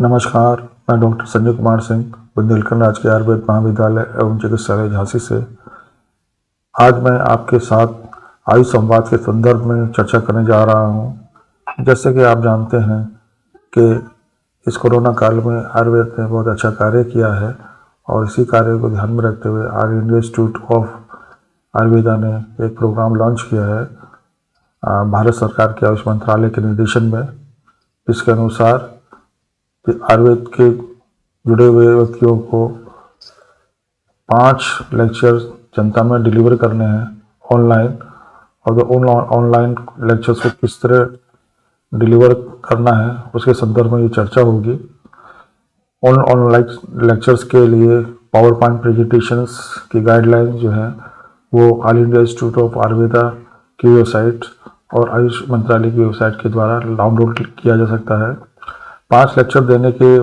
नमस्कार, मैं डॉक्टर संजय कुमार सिंह, बुंदेलखंड राजकीय आयुर्वेद महाविद्यालय एवं चिकित्सालय झांसी से आज मैं आपके साथ आयु संवाद के संदर्भ में चर्चा करने जा रहा हूं। जैसे कि आप जानते हैं कि इस कोरोना काल में आयुर्वेद ने बहुत अच्छा कार्य किया है और इसी कार्य को ध्यान में रखते हुए आर्य इंडिया इंस्टीट्यूट ऑफ आयुर्वेदा ने एक प्रोग्राम लॉन्च किया है भारत सरकार के आयुष मंत्रालय के निर्देशन में, जिसके अनुसार आयुर्वेद के जुड़े हुए व्यक्तियों को 5 लेक्चर जनता में डिलीवर करने हैं ऑनलाइन। और ऑनलाइन लेक्चर्स को किस तरह डिलीवर करना है उसके संदर्भ में ये चर्चा होगी। ऑनलाइन लेक्चर्स के लिए पावर पॉइंट प्रेजेंटेशंस की गाइडलाइन जो है वो all India institute of Ayurveda की वेबसाइट और आयुष मंत्रालय की वेबसाइट के द्वारा डाउनलोड किया जा सकता है। 5 लेक्चर देने के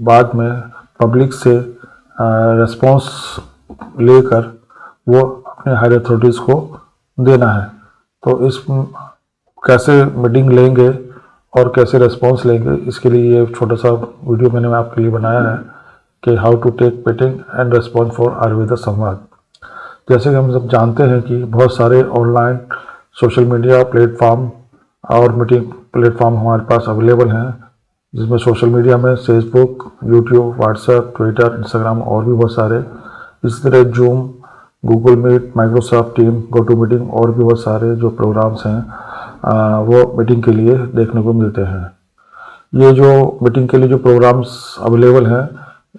बाद में पब्लिक से रिस्पॉन्स लेकर वो अपने हायर अथॉरिटीज़ को देना है। तो इस कैसे मीटिंग लेंगे और कैसे रिस्पॉन्स लेंगे, इसके लिए ये छोटा सा वीडियो मैंने आपके लिए बनाया है कि how to take meeting and respond for Ayurveda Samvad. जैसे कि हम सब जानते हैं कि बहुत सारे ऑनलाइन सोशल मीडिया प्लेटफॉर्म और मीटिंग प्लेटफॉर्म हमारे पास अवेलेबल हैं, जिसमें सोशल मीडिया में Facebook, YouTube, WhatsApp, Twitter, Instagram और भी बहुत सारे, इसी तरह Zoom, Google Meet, Microsoft Team, GoTo Meeting और भी बहुत सारे जो प्रोग्राम्स हैं वो मीटिंग के लिए देखने को मिलते हैं। ये जो मीटिंग के लिए जो प्रोग्राम्स अवेलेबल हैं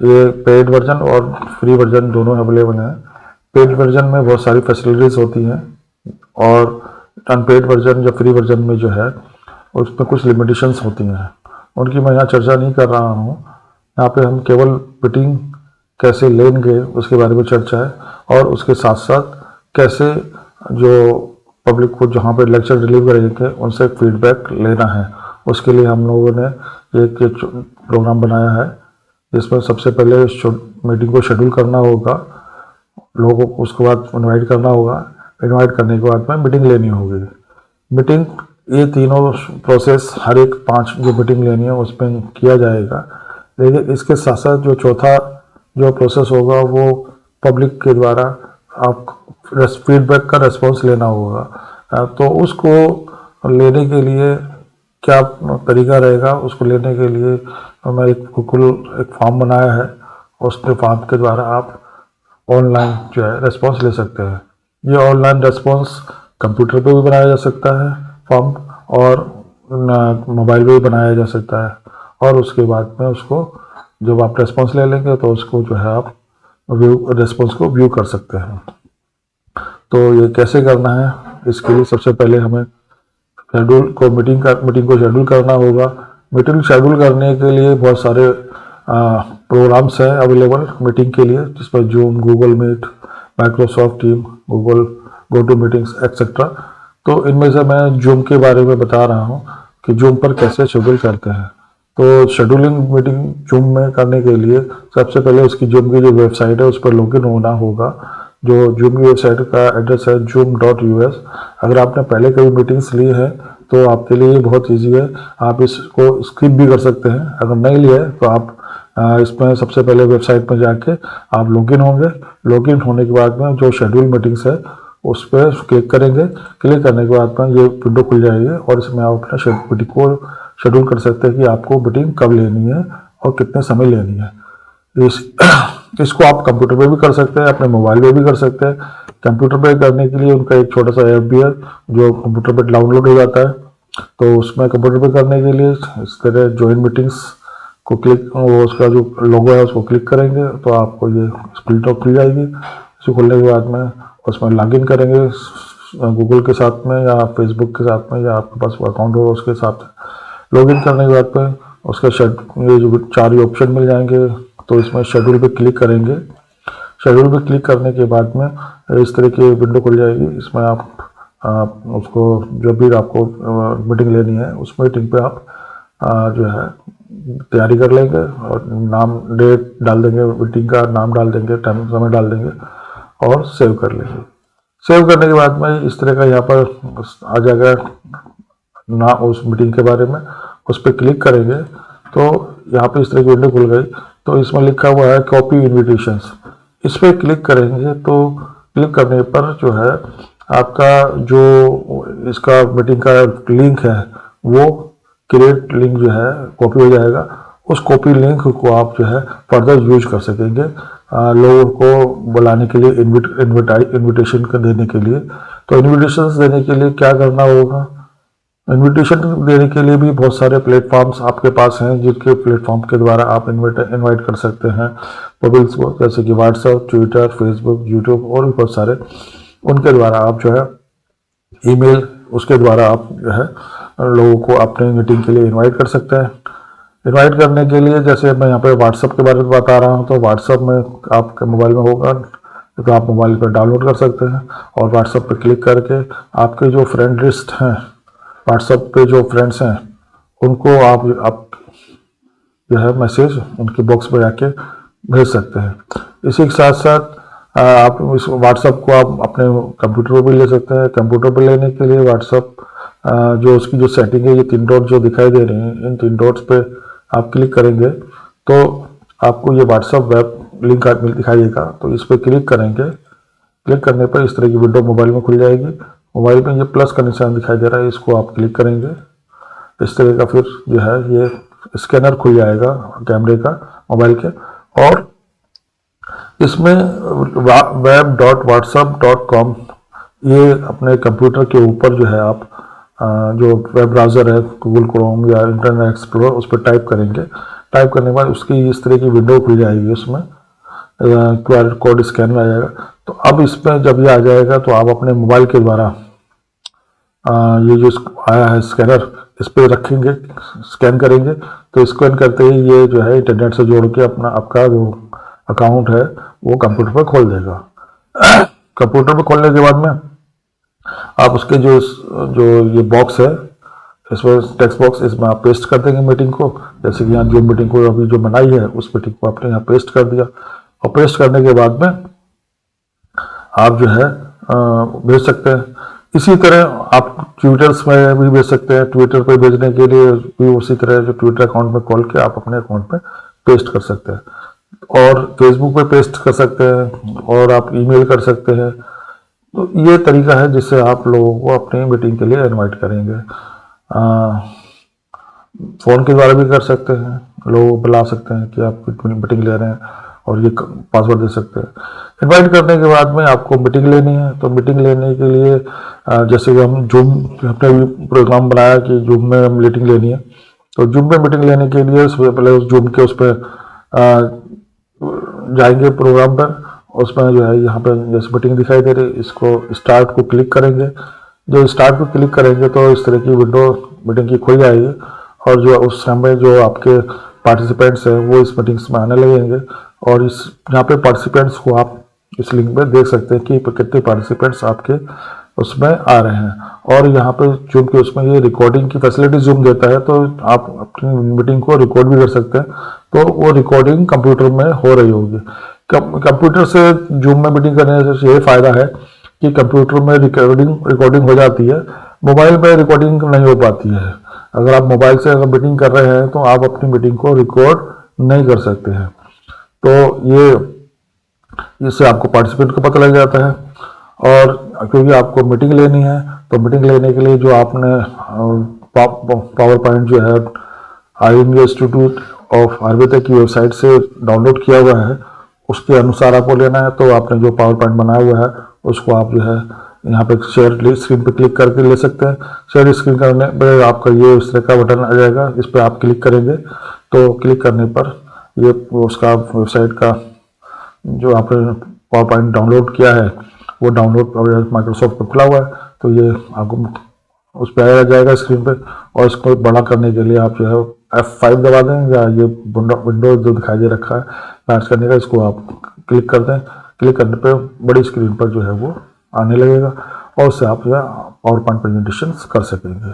ये पेड वर्जन और फ्री वर्जन दोनों अवेलेबल हैं। पेड वर्जन में बहुत सारी फैसिलिटीज़ होती हैं और अनपेड वर्जन या फ्री वर्जन में जो है उसमें कुछ लिमिटेशंस होती हैं, उनकी मैं यहाँ चर्चा नहीं कर रहा हूँ। यहाँ पे हम केवल मीटिंग कैसे लेंगे उसके बारे में चर्चा है और उसके साथ साथ कैसे जो पब्लिक को जहाँ पे लेक्चर डिलीवर करेंगे उनसे फीडबैक लेना है, उसके लिए हम लोगों ने एक प्रोग्राम बनाया है जिसमें सबसे पहले मीटिंग को शेड्यूल करना होगा, लोगों को उसके बाद इन्वाइट करना होगा, इन्वाइट करने के बाद में मीटिंग लेनी होगी। मीटिंग ये तीनों प्रोसेस हर एक 5 जो मीटिंग लेनी है उसमें किया जाएगा। लेकिन इसके साथ साथ जो चौथा जो प्रोसेस होगा वो पब्लिक के द्वारा आप फीडबैक का रिस्पॉन्स लेना होगा। तो उसको लेने के लिए क्या तरीका रहेगा, उसको लेने के लिए मैं एक फॉर्म बनाया है, उसके फॉर्म के द्वारा आप ऑनलाइन जो है रिस्पॉन्स ले सकते हैं। ये ऑनलाइन रिस्पॉन्स कंप्यूटर पे भी बनाया जा सकता है फॉर्म और मोबाइल पे भी बनाया जा सकता है, और उसके बाद में उसको जब आप रिस्पॉन्स ले लेंगे तो उसको जो है आप रिस्पॉन्स को व्यू कर सकते हैं। तो ये कैसे करना है, इसके लिए सबसे पहले हमें मीटिंग को शेड्यूल करना होगा। मीटिंग शेड्यूल करने के लिए बहुत सारे प्रोग्राम्स हैं अवेलेबल मीटिंग के लिए, जिसमें Zoom, Google Meet, Microsoft Team, Google GoTo Meetings etcetera. तो इनमें से मैं जूम के बारे में बता रहा हूँ कि जूम पर कैसे शेड्यूल करते हैं। तो शेड्यूलिंग मीटिंग जूम में करने के लिए सबसे पहले उसकी जूम की जो वेबसाइट है उस पर लॉगिन होना होगा। जो जूम की वेबसाइट का एड्रेस है zoom.us। अगर आपने पहले कभी मीटिंग्स ली है तो आपके लिए बहुत ईजी है, आप इसको स्किप भी कर सकते हैं। अगर नहीं लिया है तो आप इसमें सबसे पहले वेबसाइट में जाके आप लॉगिन होंगे। लॉगिन होने के बाद में जो शेड्यूल मीटिंग्स है उस पर क्लिक करेंगे। क्लिक करने के बाद में ये विंडो खुल जाएगी और इसमें आप अपना मीटिंग को शेड्यूल कर सकते हैं कि आपको मीटिंग कब लेनी है और कितने समय लेनी है। इसको आप कंप्यूटर पे भी कर सकते हैं, अपने मोबाइल पे भी कर सकते हैं। कंप्यूटर पे करने के लिए उनका एक छोटा सा ऐप भी है जो कंप्यूटर पे डाउनलोड हो जाता है। तो उसमें कंप्यूटर पे करने के लिए इस तरह ज्वाइन मीटिंग्स को क्लिक, वो उसका जो लोगो है उसको क्लिक करेंगे तो आपको ये स्क्रीन टॉप खुल जाएगी। इसको खुलने के बाद में उसमें लॉगिन करेंगे गूगल के साथ में या फेसबुक के साथ में, या आपके पास अकाउंट होगा उसके साथ लॉगिन करने के बाद में उसका ये जो 4 ऑप्शन मिल जाएंगे। तो इसमें शेड्यूल पे क्लिक करेंगे। शेड्यूल पे क्लिक करने के बाद में इस तरह की विंडो खुल जाएगी। इसमें आप उसको जब भी आपको मीटिंग लेनी है उस मीटिंग पे आप जो है तैयारी कर लेंगे और नाम डेट डाल देंगे, मीटिंग का नाम डाल देंगे, टाइम समय डाल देंगे और सेव कर लेंगे। सेव करने के बाद में इस तरह का यहाँ पर आ जाएगा ना उस मीटिंग के बारे में, उस पर क्लिक करेंगे तो यहाँ पे इस तरह की विंडो खुल गई, तो इसमें लिखा हुआ है कॉपी इन्विटेशंस। इस पर क्लिक करेंगे तो क्लिक करने पर जो है आपका जो इसका मीटिंग का लिंक है वो क्रिएट लिंक जो है कॉपी हो जाएगा। उस कॉपी लिंक को आप जो है फर्दर यूज कर सकेंगे लोगों को बुलाने के लिए, इन्विटेशन देने के लिए। तो इन्विटेशन देने के लिए क्या करना होगा, इनविटेशन देने के लिए भी बहुत सारे प्लेटफॉर्म्स आपके पास हैं, जिनके प्लेटफॉर्म के द्वारा आप इनवाइट कर सकते हैं पब्लिक्स को, जैसे कि व्हाट्सएप, ट्विटर, फेसबुक, यूट्यूब और भी बहुत सारे। उनके द्वारा आप जो है ईमेल, उसके द्वारा आप जो है लोगों को अपने मीटिंग के लिए इनवाइट कर सकते हैं। इनवाइट करने के लिए जैसे मैं यहाँ पे व्हाट्सएप के बारे में बता रहा हूँ, तो व्हाट्सएप में आपके मोबाइल में होगा, तो आप मोबाइल पर डाउनलोड कर सकते हैं और व्हाट्सएप पर क्लिक करके आपके जो फ्रेंड लिस्ट हैं, व्हाट्सएप पे जो फ्रेंड्स हैं, उनको आप जो है मैसेज उनके बॉक्स में जाके भेज सकते हैं। इसी के साथ साथ आप इस व्हाट्सएप को आप अपने कंप्यूटर पर भी ले सकते हैं। कंप्यूटर पर लेने के लिए व्हाट्सएप जो उसकी जो सेटिंग है, ये 3 डॉट जो दिखाई दे रहे हैं, इन 3 डॉट्स पे आप क्लिक करेंगे तो आपको ये व्हाट्सएप वेब लिंक दिखाई देगा। तो इस पर क्लिक करेंगे, क्लिक करने पर इस तरह की विंडो मोबाइल में खुल जाएगी। मोबाइल में ये प्लस का निशान दिखाई दे रहा है, इसको आप क्लिक करेंगे, इस तरह का फिर जो है ये स्कैनर खुल जाएगा कैमरे का मोबाइल के, और इसमें web.whatsapp.com ये अपने कंप्यूटर के ऊपर जो है आप जो वेब ब्राउज़र है गूगल क्रोम या इंटरनेट एक्सप्लोरर, उस पर टाइप करेंगे। टाइप करने के बाद उसकी इस तरह की विंडो खुल जाएगी, उसमें QR कोड स्कैनर आ जाएगा। तो अब इसमें जब ये आ जाएगा तो आप अपने मोबाइल के द्वारा ये जो आया है स्कैनर, इस पर रखेंगे, स्कैन करेंगे, तो स्कैन करते ही ये जो है इंटरनेट से जोड़ के आपका जो अकाउंट है वो कंप्यूटर पर खोल देगा। कंप्यूटर पर खोलने के बाद में आप उसके जो ये बॉक्स है, इसमें टेक्स्ट बॉक्स, इसमें आप पेस्ट कर देंगे मीटिंग को। जैसे कि यहाँ जो मीटिंग को अभी जो बनाई है उस मीटिंग को आपने यहाँ पेस्ट कर दिया, और पेस्ट करने के बाद में आप जो है भेज सकते हैं। इसी तरह आप ट्विटर्स में भी भेज सकते हैं। ट्विटर पर भेजने के लिए भी उसी तरह जो ट्विटर अकाउंट में खोल के आप अपने अकाउंट में पेस्ट कर सकते हैं, और फेसबुक पे पेस्ट कर सकते हैं, और आप ईमेल कर सकते हैं। तो ये तरीका है जिससे आप लोगों को अपनी मीटिंग के लिए इनवाइट करेंगे। फ़ोन के द्वारा भी कर सकते हैं, लोगों को बुला सकते हैं कि आप मीटिंग ले रहे हैं और ये पासवर्ड दे सकते हैं। इनवाइट करने के बाद में आपको मीटिंग लेनी है, तो मीटिंग लेने के लिए जैसे कि हम जूम, अपने भी प्रोग्राम बनाया कि जूम में हम मीटिंग लेनी है, तो जूम में मीटिंग लेने के लिए सबसे पहले उस जूम के उस पर जाएंगे प्रोग्राम पर, उसमें जो है यहाँ पे जैसे मीटिंग दिखाई दे रही, इसको स्टार्ट को क्लिक करेंगे। जो स्टार्ट को क्लिक करेंगे तो इस तरह की विंडो मीटिंग की खुल जाएगी, और जो उस समय जो आपके पार्टिसिपेंट्स हैं वो इस मीटिंग्स में आने लगेंगे, और इस यहाँ पे पार्टिसिपेंट्स को आप इस लिंक पे देख सकते हैं कि कितने पार्टिसिपेंट्स आपके उसमें आ रहे हैं। और यहाँ पे जूम के उसमें ये रिकॉर्डिंग की फैसिलिटी जूम देता है, तो आप अपनी मीटिंग को रिकॉर्ड भी कर सकते हैं, तो वो रिकॉर्डिंग कंप्यूटर में हो रही होगी। कंप्यूटर से जूम में मीटिंग करने से ये फायदा है कि कंप्यूटर में रिकॉर्डिंग हो जाती है, मोबाइल में रिकॉर्डिंग नहीं हो पाती है। अगर आप मोबाइल से अगर मीटिंग कर रहे हैं तो आप अपनी मीटिंग को रिकॉर्ड नहीं कर सकते हैं। तो ये इससे आपको पार्टिसिपेंट को पता लग जाता है, और क्योंकि आपको मीटिंग लेनी है तो मीटिंग लेने के लिए जो आपने पावर पॉइंट जो है all India institute of Ayurveda की वेबसाइट से डाउनलोड किया हुआ है, उसके अनुसार आपको लेना है। तो आपने जो पावर पॉइंट बनाया हुआ है उसको आप जो है यहाँ पे शेयर स्क्रीन पे क्लिक करके ले सकते हैं। शेयर स्क्रीन करने पर आपका ये इस तरह का बटन आ जाएगा, इस पर आप क्लिक करेंगे, तो क्लिक करने पर ये उसका वेबसाइट का जो आपने पावर पॉइंट डाउनलोड किया है वो डाउनलोड माइक्रोसॉफ्ट पर खुला हुआ है, तो ये आपको उस पर आ जाएगा स्क्रीन पे। और इसको बड़ा करने के लिए आप जो है F5 दबा दें, या ये विंडो जो दिखाई दे रखा है मैच करने का, इसको आप क्लिक कर दें। क्लिक करने पे बड़ी स्क्रीन पर जो है वो आने लगेगा, और उससे आप जो है पावर पॉइंट प्रेजेंटेशन कर सकेंगे।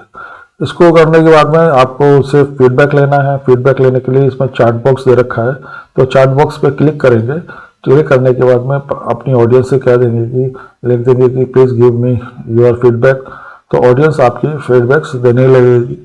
इसको करने के बाद में आपको उससे फीडबैक लेना है। फीडबैक लेने के लिए इसमें चैट बॉक्स दे रखा है, तो चैट बॉक्स पे क्लिक करेंगे। क्लिक करने के बाद में अपनी ऑडियंस से कह देंगे कि लिख देंगे कि please give me your feedback, तो ऑडियंस आपकी फीडबैक्स देने लगेगी।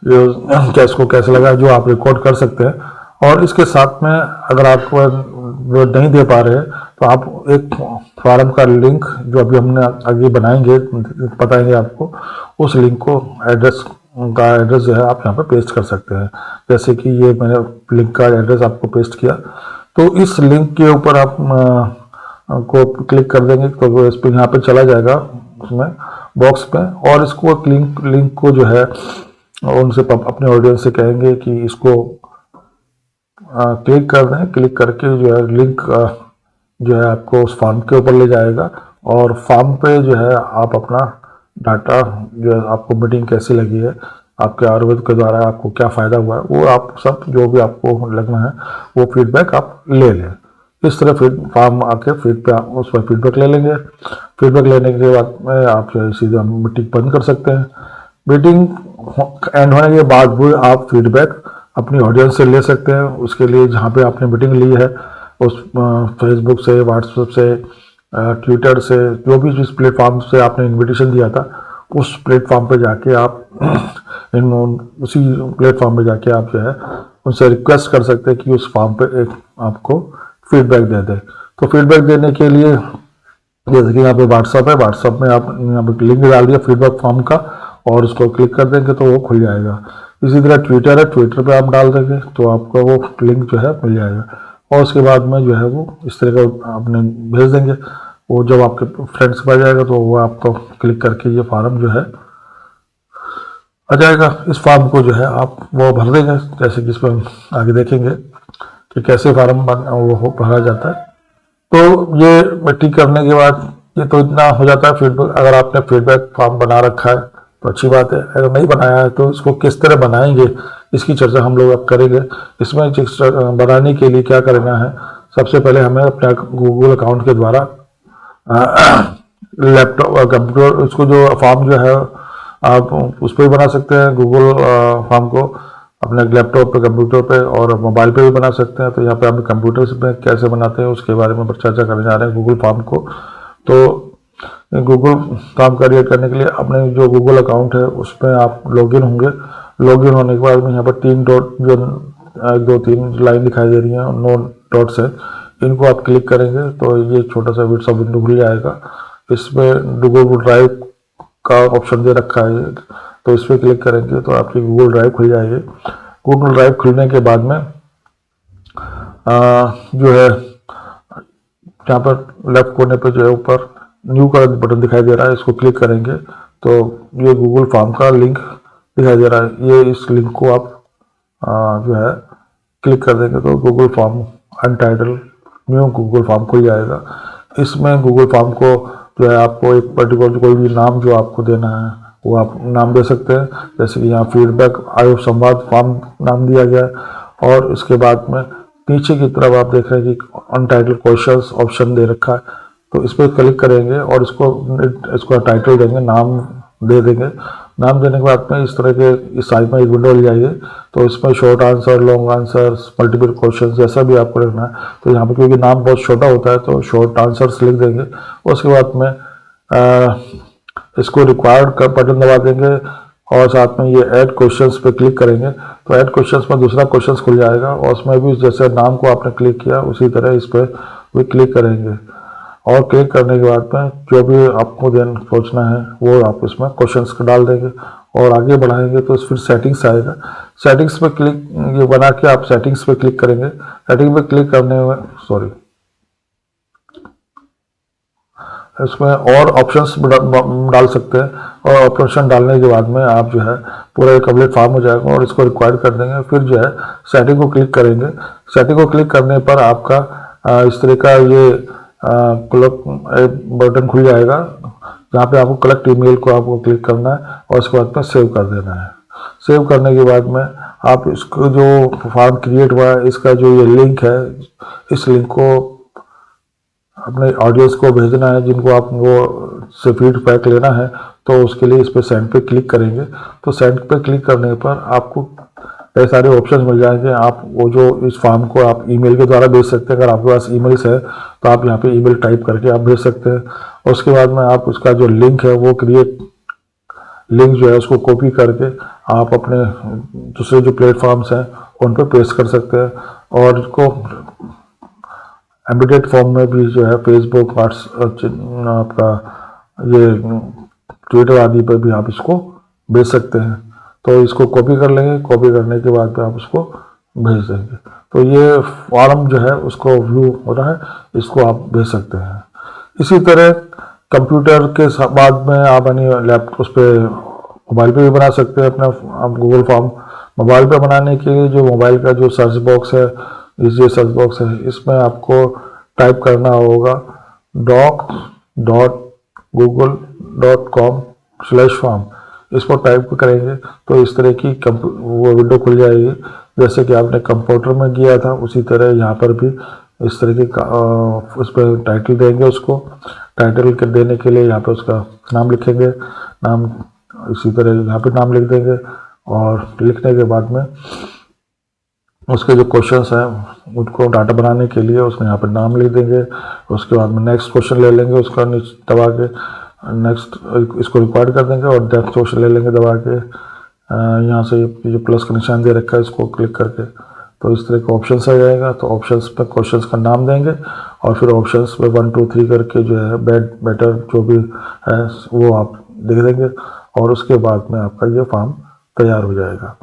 ये क्या इसको कैसे लगा जो आप रिकॉर्ड कर सकते हैं। और इसके साथ में अगर आप वो नहीं दे पा रहे तो आप एक फॉर्म का लिंक जो अभी हमने आगे बनाएंगे बताएंगे आपको, उस लिंक को एड्रेस जो है आप यहाँ पर पेस्ट कर सकते हैं। जैसे कि ये मैंने लिंक का एड्रेस आपको पेस्ट किया, तो इस लिंक के ऊपर आप को क्लिक कर देंगे तो वो इस पर यहाँ पे चला जाएगा उसमें बॉक्स पे, और इसको लिंक को जो है उनसे अपने ऑडियंस से कहेंगे कि इसको क्लिक कर दें। क्लिक करके जो है लिंक जो है आपको उस फॉर्म के ऊपर ले जाएगा, और फॉर्म पे जो है आप अपना डाटा जो है आपको मीटिंग कैसी लगी है, आपके आयुर्वेद के द्वारा आपको क्या फ़ायदा हुआ है, वो आप सब जो भी आपको लगना है वो फीडबैक आप ले लें। इस तरह फॉर्म आके फीड पे उस पर फीडबैक ले लेंगे। फीडबैक लेने के बाद में आप जो है सीधा मीटिंग बंद कर सकते हैं। मीटिंग एंड होने के बाद भी आप फीडबैक अपनी ऑडियंस से ले सकते हैं। उसके लिए जहाँ पे आपने मीटिंग ली है उस फेसबुक से, व्हाट्सएप से, ट्विटर से, जो भी जिस प्लेटफॉर्म से आपने इनविटेशन दिया था उस प्लेटफॉर्म पे जाके आप उसी प्लेटफॉर्म पे जाके आप जो है उनसे रिक्वेस्ट कर सकते हैं कि उस फॉर्म पे एक आपको फीडबैक दे दें। तो फीडबैक देने के लिए जैसे कि यहाँ पे व्हाट्सअप है, व्हाट्सअप में आप यहाँ पे लिंक डाल दिया फीडबैक फॉर्म का और उसको क्लिक कर देंगे तो वो खुल जाएगा। इसी तरह ट्विटर है, ट्विटर पे आप डाल देंगे तो आपका वो लिंक जो है मिल जाएगा, और उसके बाद में जो है वो इस तरह का आपने भेज देंगे। वो जब आपके फ्रेंड्स के पास जाएगा तो वो आपको क्लिक करके ये फॉर्म जो है आ जाएगा। इस फॉर्म को जो है आप वो भर देंगे, जैसे कि इसमें हम आगे देखेंगे कि कैसे फॉर्म वो भरा जाता है। तो ये मीटिंग करने के बाद ये तो इतना हो जाता है फीडबैक। अगर आपने फीडबैक फॉर्म बना रखा है तो अच्छी बात है, अगर नहीं बनाया है तो इसको किस तरह बनाएंगे इसकी चर्चा हम लोग अब करेंगे। इसमें बनाने के लिए क्या करना है, सबसे पहले हमें अपने गूगल अकाउंट के द्वारा लैपटॉप कंप्यूटर उसको जो फॉर्म जो है आप उस पर भी बना सकते हैं। गूगल फॉर्म को अपने लैपटॉप पे, कंप्यूटर पे और मोबाइल पे भी बना सकते हैं। तो यहाँ पे हम कंप्यूटर पे कैसे बनाते हैं उसके बारे में चर्चा करने जा रहे हैं गूगल फॉर्म को। तो गूगल फॉर्म क्रिएट करने के लिए अपने जो गूगल अकाउंट है उस पर आप लॉगिन होंगे। लॉगिन होने के बाद में यहाँ पर 3 डॉट जो 1 2 3 लाइन दिखाई दे रही है 9 डॉट्स है, इनको आप क्लिक करेंगे तो ये छोटा सा सा विंडो खुल जाएगा। इसमें गूगल ड्राइव का ऑप्शन दे रखा है, तो इस पर क्लिक करेंगे तो आपकी गूगल ड्राइव खुल जाएगी। गूगल ड्राइव खुलने के बाद में जो है यहाँ पर लेफ्ट कोने पर जो है ऊपर न्यू का बटन दिखाई दे रहा है, इसको क्लिक करेंगे तो ये गूगल फॉर्म का लिंक दिखाई दे रहा है। ये इस लिंक को आप जो है क्लिक कर देंगे तो Google form अनटाइटल new Google form खुल जाएगा। इसमें गूगल फॉर्म को जो है आपको एक पर्टिकुलर कोई भी नाम जो आपको देना है वो आप नाम दे सकते हैं। जैसे कि यहाँ फीडबैक आयोग संवाद फॉर्म नाम दिया गया है, और इसके बाद में नीचे की तरफ आप देख रहे हैं कि अनटाइटल क्वेश्चंस ऑप्शन दे रखा है, तो इस पर क्लिक करेंगे और इसको टाइटल देंगे, नाम दे देंगे। नाम देने के बाद में इस तरह के इस साइड में एक विंडो मिल जाएगी, तो इसमें short answer, long answer, multiple question जैसा भी आपको लिखना है। तो यहाँ पर क्योंकि नाम बहुत छोटा होता है तो शॉर्ट आंसर्स लिख देंगे। उसके बाद में इसको रिक्वायर्ड का बटन दबा देंगे और साथ में ये ऐड क्वेश्चंस पे क्लिक करेंगे तो ऐड क्वेश्चंस में दूसरा क्वेश्चंस खुल जाएगा, और उसमें भी जैसे नाम को आपने क्लिक किया उसी तरह इस पर भी क्लिक करेंगे। और क्लिक करने के बाद में जो भी आपको देन सोचना है वो आप इसमें क्वेश्चंस डाल देंगे और आगे बढ़ाएंगे तो फिर सेटिंग्स आएगा। सेटिंग्स पे क्लिक ये बना के आप सेटिंग्स पे क्लिक करेंगे। सेटिंग पे क्लिक करने में इसमें और ऑप्शंस डाल सकते हैं, और ऑप्शन डालने के बाद में आप जो है पूरा एक कंप्लीट फॉर्म हो जाएगा और इसको रिक्वायर कर देंगे। फिर जो है सेटिंग को क्लिक करेंगे। सेटिंग को क्लिक करने पर आपका इस तरह का ये बटन खुल जाएगा जहाँ पे आपको कलेक्ट ईमेल को आपको क्लिक करना है और उसके बाद में सेव कर देना है। सेव करने के बाद में आप इसको जो फॉर्म क्रिएट हुआ है इसका जो ये लिंक है, इस लिंक को अपने ऑडियंस को भेजना है जिनको आप वो से फीडबैक लेना है, तो उसके लिए इस पर सेंड पे क्लिक करेंगे। तो सेंड पे क्लिक करने पर आपको कई सारे ऑप्शन मिल जाएंगे। आप वो जो इस फॉर्म को आप ईमेल के द्वारा भेज सकते हैं। अगर आपके पास ईमेल्स है तो आप यहाँ पे ईमेल टाइप करके आप भेज सकते हैं। उसके बाद में आप उसका जो लिंक है वो क्रिएट लिंक जो है उसको कॉपी करके आप अपने दूसरे जो प्लेटफॉर्म्स हैं उन पर पेस्ट कर सकते हैं। और इसको एम्बेडेड फॉर्म में भी जो है फेसबुक, व्हाट्सएप, आपका ये ट्विटर आदि पर भी आप इसको भेज सकते हैं। तो इसको कॉपी कर लेंगे, कॉपी करने के बाद में आप उसको भेज देंगे। तो ये फॉर्म जो है उसको व्यू हो रहा है, इसको आप भेज सकते हैं। इसी तरह कंप्यूटर के बाद में आप यानी लैपटॉप उस पर मोबाइल पे भी बना सकते हैं अपना आप गूगल फॉर्म। मोबाइल पे बनाने के लिए जो मोबाइल का जो सर्च बॉक्स है, ये सर्च बॉक्स है, इसमें आपको टाइप करना होगा docs.google.com/form। इस पर टाइप करेंगे तो इस तरह की वो विंडो खुल जाएगी। जैसे कि आपने कंप्यूटर में किया था उसी तरह यहाँ पर भी इस तरह की उस पर टाइटल देंगे। उसको टाइटल देने के लिए यहाँ पे उसका नाम लिखेंगे, नाम इसी तरह यहाँ पे नाम लिख देंगे। और लिखने के बाद में उसके जो क्वेश्चंस हैं उनको डाटा बनाने के लिए उसमें यहाँ पर नाम लिख देंगे। उसके बाद में नेक्स्ट क्वेश्चन ले लेंगे, उसका नीचे दबा के नेक्स्ट इसको रिकॉर्ड कर देंगे और नेक्स्ट क्वेश्चन ले लेंगे दबा के। यहाँ से जो प्लस का निशान दे रखा है इसको क्लिक करके तो इस तरह का ऑप्शंस आ जाएगा। तो ऑप्शंस पे क्वेश्चंस का नाम देंगे और फिर ऑप्शंस पे 1 2 3 करके जो है बेटर जो भी है वो आप लिख देंगे और उसके बाद में आपका ये फॉर्म तैयार हो जाएगा।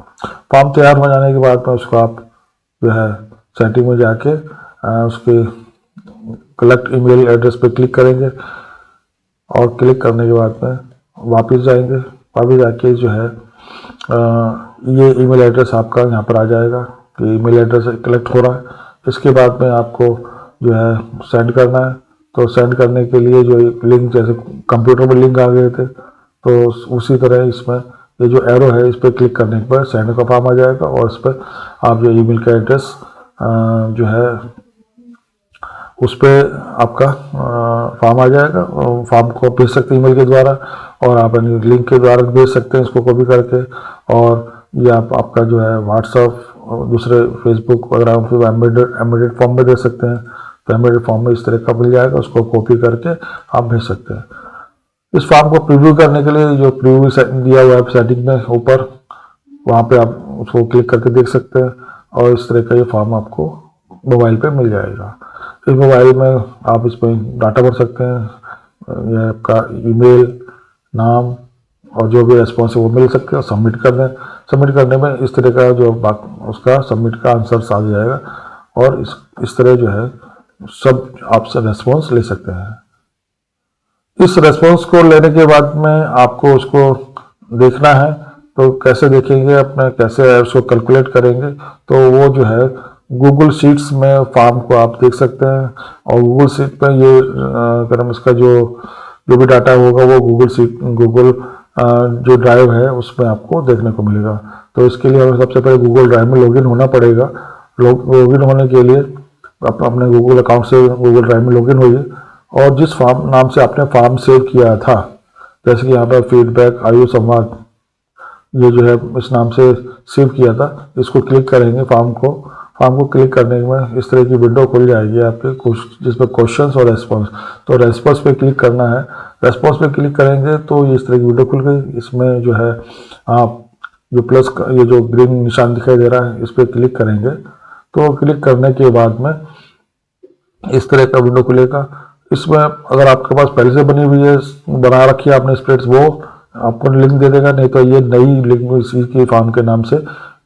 फॉर्म तैयार हो जाने के बाद में उसको आप जो है सेटिंग में जाके उसके कलेक्ट ईमेल एड्रेस पे क्लिक करेंगे और क्लिक करने के बाद में वापस जाएंगे। वापस जाके जो है ये ईमेल एड्रेस आपका यहाँ पर आ जाएगा कि ईमेल एड्रेस कलेक्ट हो रहा है। इसके बाद में आपको जो है सेंड करना है। तो सेंड करने के लिए जो लिंक जैसे कंप्यूटर में लिंक आ गए थे तो उसी तरह इसमें ये जो एरो है इस पर क्लिक करने के बाद सेंड का फॉर्म आ जाएगा और इस पर आप जो ईमेल का एड्रेस जो है उस पर आपका फॉर्म आ जाएगा और फॉर्म को भेज सकते हैं ईमेल के द्वारा और आप लिंक के द्वारा भेज सकते हैं इसको कॉपी करके। और ये आपका जो है व्हाट्सएप और दूसरे फेसबुक वगैरह फिर एम्बेडेड फॉर्म में दे सकते हैं। तो एम्बेडेड फॉर्म में इस तरह का मिल जाएगा, उसको कॉपी करके आप भेज सकते हैं। इस फॉर्म को प्रीव्यू करने के लिए जो प्रीव्यू दिया हुआ है सेटिंग में ऊपर, वहाँ पे आप उसको क्लिक करके देख सकते हैं और इस तरह का ये फॉर्म आपको मोबाइल पे मिल जाएगा। इस मोबाइल में आप इसमें डाटा भर सकते हैं, ये आपका ईमेल, नाम और जो भी रेस्पॉन्स है वो मिल सकते हैं। सबमिट कर दें, सबमिट करने में इस तरह का जो उसका सबमिट का आंसर आ जाएगा और इस तरह जो है सब आपसे रेस्पॉन्स ले सकते हैं। इस रेस्पॉन्स को लेने के बाद में आपको उसको देखना है। तो कैसे देखेंगे, अपने कैसे उसको कैलकुलेट करेंगे, तो वो जो है गूगल शीट्स में फॉर्म को आप देख सकते हैं और गूगल शीट पर ये अगर इसका जो भी डाटा होगा वो गूगल जो ड्राइव है उसमें आपको देखने को मिलेगा। तो इसके लिए हमें सबसे पहले गूगल ड्राइव में लॉगिन होना पड़ेगा। लॉगिन होने के लिए आप अपने गूगल अकाउंट से गूगल ड्राइव में लॉगिन होइए और जिस फॉर्म नाम से आपने फॉर्म सेव किया था, जैसे कि यहाँ पर फीडबैक आयु संवाद ये जो है इस नाम से सेव किया था, इसको क्लिक करेंगे। फॉर्म को क्लिक करने में इस तरह की विंडो खुल जाएगी आपके जिसमें क्वेश्चंस और रेस्पॉन्स। तो रेस्पॉन्स पे क्लिक करना है। रेस्पॉन्स पे क्लिक करेंगे तो ये इस तरह की विंडो खुल गई। इसमें जो है आप जो प्लस का ये जो ग्रीन निशान दिखाई दे रहा है इस पर क्लिक करेंगे। तो क्लिक करने के बाद में इस तरह का विंडो खुलेगा। इसमें अगर आपके पास पहले से बनी हुई है, बना रखी है आपने स्प्रेड्स, वो आपको लिंक दे देगा, नहीं तो ये नई लिंक इसी के फॉर्म के नाम से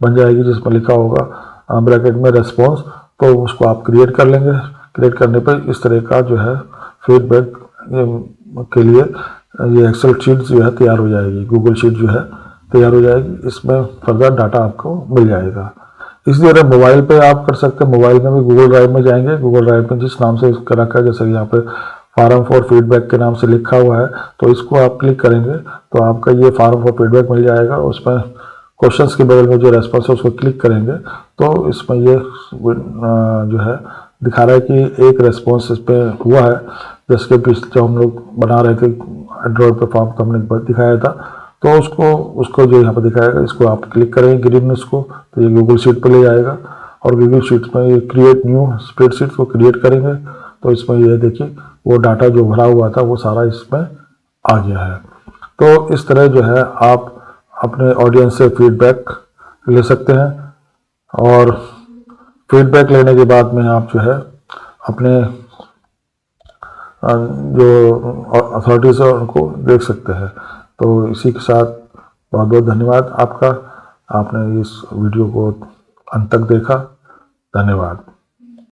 बन जाएगी जिसमें लिखा होगा ब्रैकेट में रेस्पॉन्स। तो उसको आप क्रिएट कर लेंगे। क्रिएट करने पर इस तरह का जो है फीडबैक के लिए ये एक्सेल शीट जो है तैयार हो जाएगी, गूगल शीट जो है तैयार हो जाएगी। इसमें फर्दर डाटा आपको मिल जाएगा। इसी तरह मोबाइल पे आप कर सकते हैं। मोबाइल में भी गूगल ड्राइव में जाएंगे, गूगल ड्राइव में जिस नाम से इसका रखा है, जैसे यहाँ पे फार्म फॉर फीडबैक के नाम से लिखा हुआ है, तो इसको आप क्लिक करेंगे तो आपका ये फार्म फॉर फीडबैक मिल जाएगा। उसमें क्वेश्चंस के बगल में जो रेस्पॉन्स है उसको क्लिक करेंगे तो इसमें ये जो है दिखा रहा है कि एक रेस्पॉन्स इस पर हुआ है। जैसे कि जब हम लोग बना रहे थे एंड्रॉयड पे फॉर्म तो हमने दिखाया था, तो उसको जो यहाँ पर दिखाएगा इसको आप क्लिक करेंगे ग्रीन उसको, तो ये गूगल शीट पर ले जाएगा और गूगल शीट में ये क्रिएट न्यू स्प्रेडशीट को क्रिएट करेंगे। तो इसमें ये देखिए वो डाटा जो भरा हुआ था वो सारा इसमें आ गया है। तो इस तरह जो है आप अपने ऑडियंस से फीडबैक ले सकते हैं, और फीडबैक लेने के बाद में आप जो है अपने जो अथॉरिटीज़ है उनको देख सकते हैं। तो इसी के साथ बहुत बहुत धन्यवाद आपका, आपने इस वीडियो को अंत तक देखा। धन्यवाद।